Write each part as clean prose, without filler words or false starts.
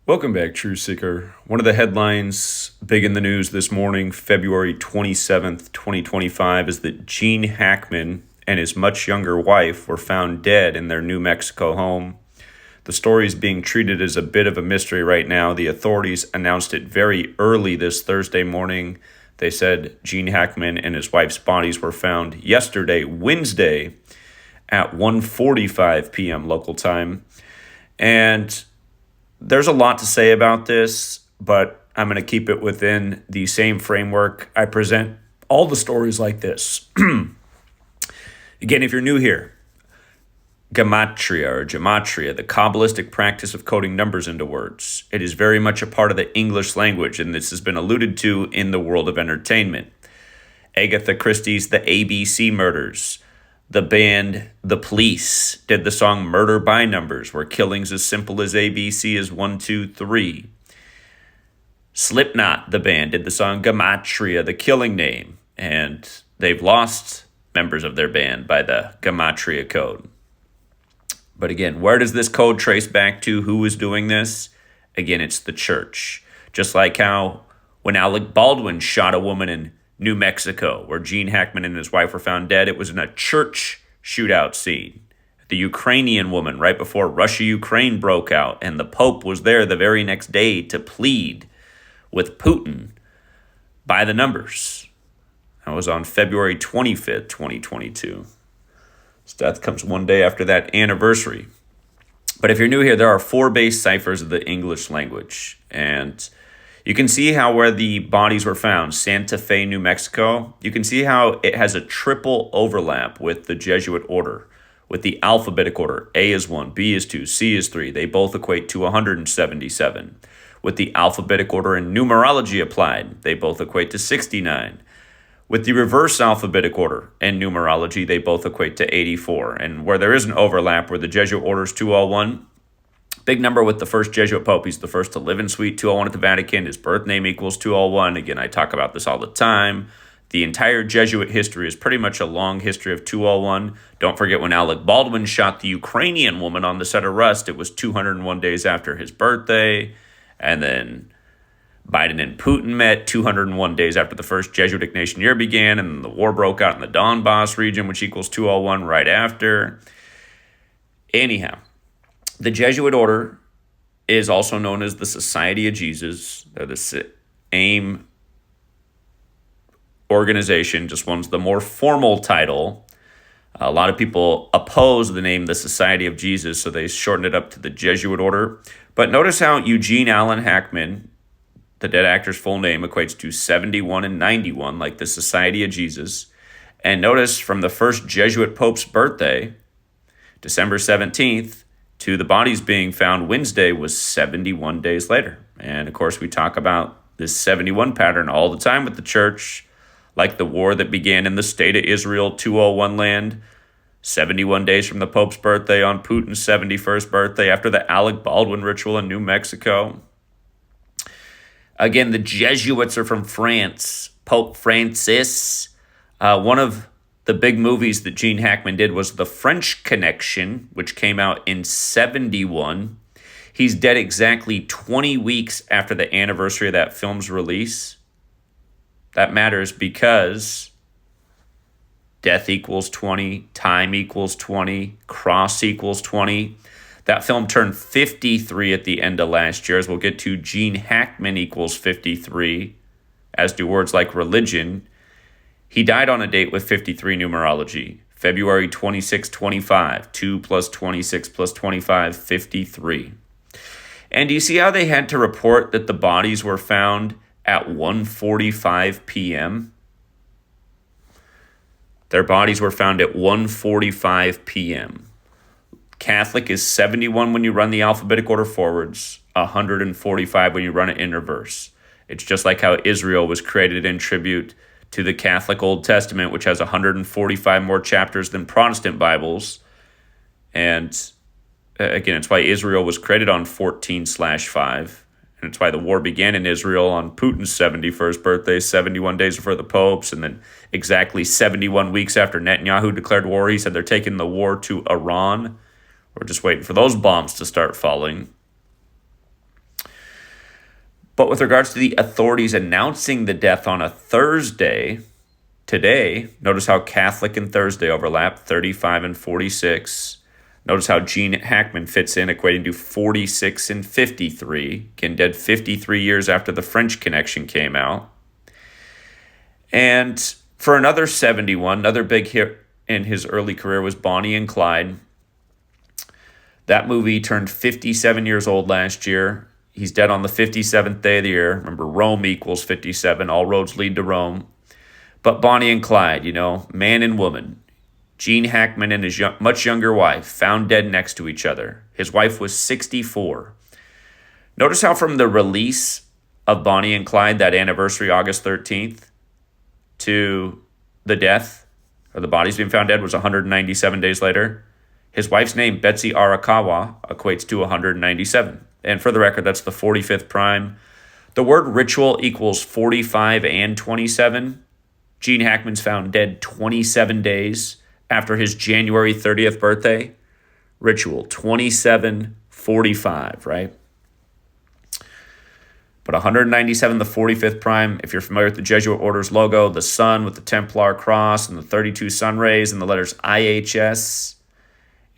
Welcome back, Truth Seeker. One of the headlines big in the news this morning, February 27th, 2025, is that Gene Hackman and his much younger wife were found dead in their New Mexico home. The story is being treated as a bit of a mystery right now. The authorities announced it very early this Thursday morning. They said Gene Hackman and his wife's bodies were found yesterday, Wednesday, at 1:45 p.m. local time. And there's a lot to say about this, but I'm going to keep it within the same framework. I present all the stories like this. Again, if you're new here, Gematria, the Kabbalistic practice of coding numbers into words. It is very much a part of the English language, and this has been alluded to in the world of entertainment. Agatha Christie's The ABC Murders. The band The Police did the song Murder by Numbers, where killings as simple as ABC is 1, 2, 3. Slipknot, the band, did the song Gematria, the killing name, and they've lost members of their band by the Gematria code. But again, where does this code trace back to? Who is doing this? Again, it's the church. Just like how when Alec Baldwin shot a woman in New Mexico, where Gene Hackman and his wife were found dead, it was in a church shootout scene. The Ukrainian woman, right before Russia-Ukraine broke out, and the Pope was there the very next day to plead with Putin by the numbers. That was on February 25th, 2022. His death comes one day after that anniversary. But if you're new here, there are 4 base ciphers of the English language, and you can see how where the bodies were found, Santa Fe, New Mexico, you can see how it has a triple overlap with the Jesuit order. With the alphabetic order, A is 1, B is 2, C is 3. They both equate to 177. With the alphabetic order and numerology applied, they both equate to 69. With the reverse alphabetic order and numerology, they both equate to 84. And where there is an overlap, where the Jesuit order is 201, big number with the first Jesuit Pope. He's the first to live in Suite 201 at the Vatican. His birth name equals 201. Again, I talk about this all the time. The entire Jesuit history is pretty much a long history of 201. Don't forget when Alec Baldwin shot the Ukrainian woman on the set of Rust, it was 201 days after his birthday. And then Biden and Putin met 201 days after the first Jesuit Ignatian year began, and the war broke out in the Donbass region, which equals 201 right after. Anyhow, the Jesuit order is also known as the Society of Jesus. They're the same organization, just one's the more formal title. A lot of people oppose the name the Society of Jesus, so they shortened it up to the Jesuit order. But notice how Eugene Allen Hackman, the dead actor's full name, equates to 71 and 91, like the Society of Jesus. And notice from the first Jesuit Pope's birthday, December 17th, to the bodies being found Wednesday was 71 days later. And of course, we talk about this 71 pattern all the time with the church, like the war that began in the state of Israel, 201 land, 71 days from the Pope's birthday on Putin's 71st birthday after the Alec Baldwin ritual in New Mexico. Again, the Jesuits are from France. Pope Francis, one of the big movies that Gene Hackman did was The French Connection, which came out in 71. He's dead exactly 20 weeks after the anniversary of that film's release. That matters because death equals 20, time equals 20, cross equals 20. That film turned 53 at the end of last year. As we'll get to, Gene Hackman equals 53, as do words like religion. He died on a date with 53 numerology, February 26, 25, 2 plus 26 plus 25, 53. And do you see how they had to report that the bodies were found at 1:45 p.m.? Their bodies were found at 1:45 p.m. Catholic is 71 when you run the alphabetic order forwards, 145 when you run it in reverse. It's just like how Israel was created in tribute to the Catholic Old Testament, which has 145 more chapters than Protestant Bibles. And again, it's why Israel was created on 14/5. And it's why the war began in Israel on Putin's 71st birthday, 71 days before the Pope's, and then exactly 71 weeks after Netanyahu declared war. He said they're taking the war to Iran. We're just waiting for those bombs to start falling. But with regards to the authorities announcing the death on a Thursday, today, notice how Catholic and Thursday overlap, 35 and 46. Notice how Gene Hackman fits in, equating to 46 and 53. Again, dead 53 years after the French Connection came out. And for another 71, another big hit in his early career was Bonnie and Clyde. That movie turned 57 years old last year. He's dead on the 57th day of the year. Remember, Rome equals 57. All roads lead to Rome. But Bonnie and Clyde, man and woman. Gene Hackman and his much younger wife found dead next to each other. His wife was 64. Notice how from the release of Bonnie and Clyde, that anniversary, August 13th, to the death, or the bodies being found dead, was 197 days later. His wife's name, Betsy Arakawa, equates to 197. And for the record, that's the 45th prime. The word ritual equals 45 and 27. Gene Hackman's found dead 27 days after his January 30th birthday. Ritual, 27:45, right? But 197, the 45th prime. If you're familiar with the Jesuit Order's logo, the sun with the Templar cross and the 32 sun rays and the letters IHS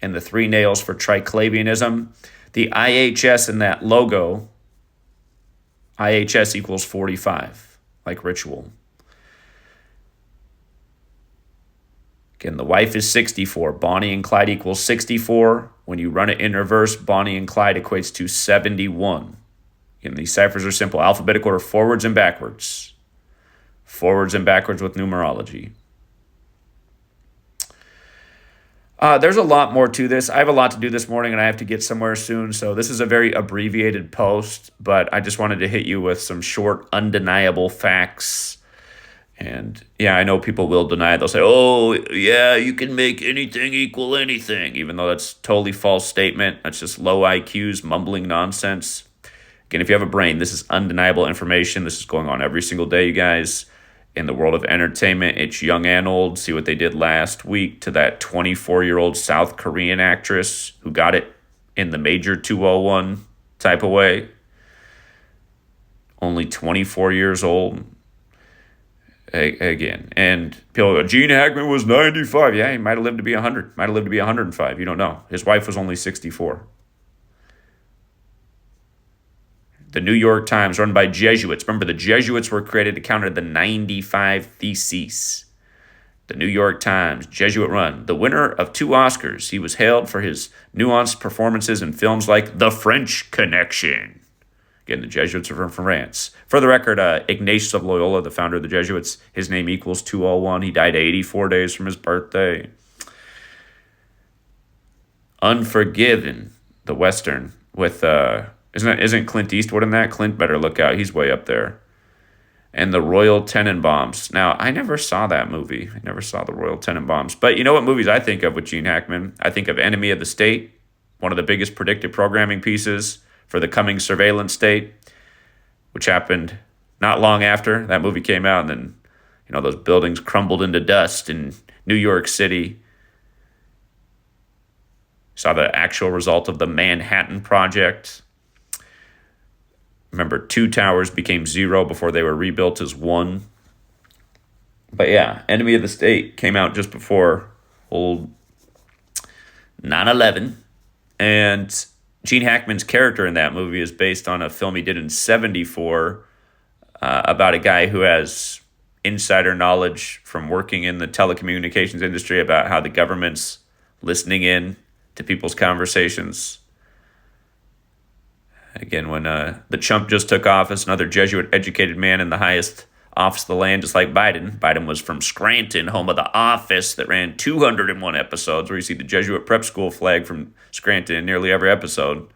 and the 3 nails for triclavianism. The IHS in that logo, IHS equals 45, like ritual. Again, the wife is 64. Bonnie and Clyde equals 64. When you run it in reverse, Bonnie and Clyde equates to 71. Again, these ciphers are simple. Alphabetical order, forwards and backwards. Forwards and backwards with numerology. There's a lot more to this. I have a lot to do this morning, and I have to get somewhere soon. So this is a very abbreviated post, but I just wanted to hit you with some short, undeniable facts. And yeah, I know people will deny it. They'll say, oh, yeah, you can make anything equal anything, even though that's a totally false statement. That's just low IQs, mumbling nonsense. Again, if you have a brain, this is undeniable information. This is going on every single day, you guys. In the world of entertainment, it's young and old. See what they did last week to that 24-year-old South Korean actress who got it in the major 201 type of way. Only 24 years old. Again, and people go, Gene Hackman was 95. Yeah, he might have lived to be 100. Might have lived to be 105. You don't know. His wife was only 64. The New York Times, run by Jesuits. Remember, the Jesuits were created to counter the 95 Theses. The New York Times, Jesuit run. The winner of 2 Oscars, he was hailed for his nuanced performances in films like The French Connection. Again, the Jesuits are from France. For the record, Ignatius of Loyola, the founder of the Jesuits, his name equals 201. He died 84 days from his birthday. Unforgiven, the Western, with... Isn't Clint Eastwood in that? Clint better look out. He's way up there. And the Royal Tenenbaums. Now, I never saw that movie. I never saw the Royal Tenenbaums. But you know what movies I think of with Gene Hackman? I think of Enemy of the State, one of the biggest predictive programming pieces for the coming surveillance state, which happened not long after that movie came out. And then, those buildings crumbled into dust in New York City. Saw the actual result of the Manhattan Project. Remember, 2 towers became 0 before they were rebuilt as 1. But yeah, Enemy of the State came out just before old 9/11. And Gene Hackman's character in that movie is based on a film he did in 1974 about a guy who has insider knowledge from working in the telecommunications industry about how the government's listening in to people's conversations. Again, when the chump just took office, another Jesuit-educated man in the highest office of the land, just like Biden. Biden was from Scranton, home of The Office, that ran 201 episodes, where you see the Jesuit prep school flag from Scranton in nearly every episode.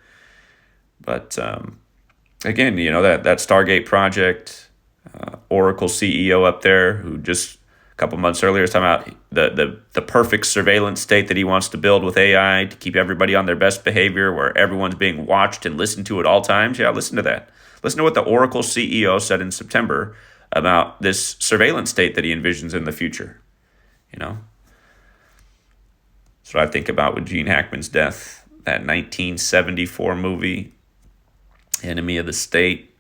But again, that Stargate project, Oracle CEO up there, who just a couple months earlier was talking about the perfect surveillance state that he wants to build with AI to keep everybody on their best behavior, where everyone's being watched and listened to at all times. Yeah, listen to that. Listen to what the Oracle CEO said in September about this surveillance state that he envisions in the future. That's what I think about with Gene Hackman's death. That 1974 movie, Enemy of the State.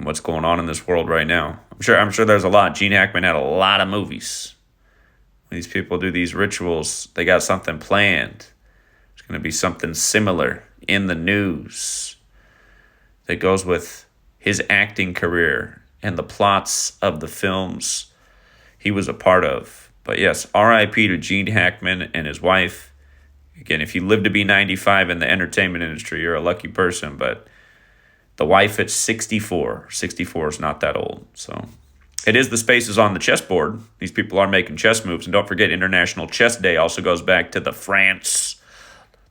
and what's going on in this world right now. I'm sure there's a lot. Gene Hackman had a lot of movies. When these people do these rituals, they got something planned. There's going to be something similar in the news that goes with his acting career and the plots of the films he was a part of. But yes, R.I.P. to Gene Hackman and his wife. Again, if you live to be 95 in the entertainment industry, you're a lucky person. But the wife at 64. 64 is not that old. So it is the spaces on the chessboard. These people are making chess moves. And don't forget, International Chess Day also goes back to the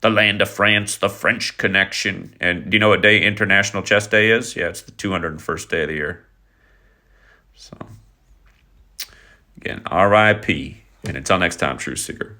land of France, the French connection. And do you know what day International Chess Day is? Yeah, it's the 201st day of the year. So, again, R.I.P. And until next time, Truth Seeker.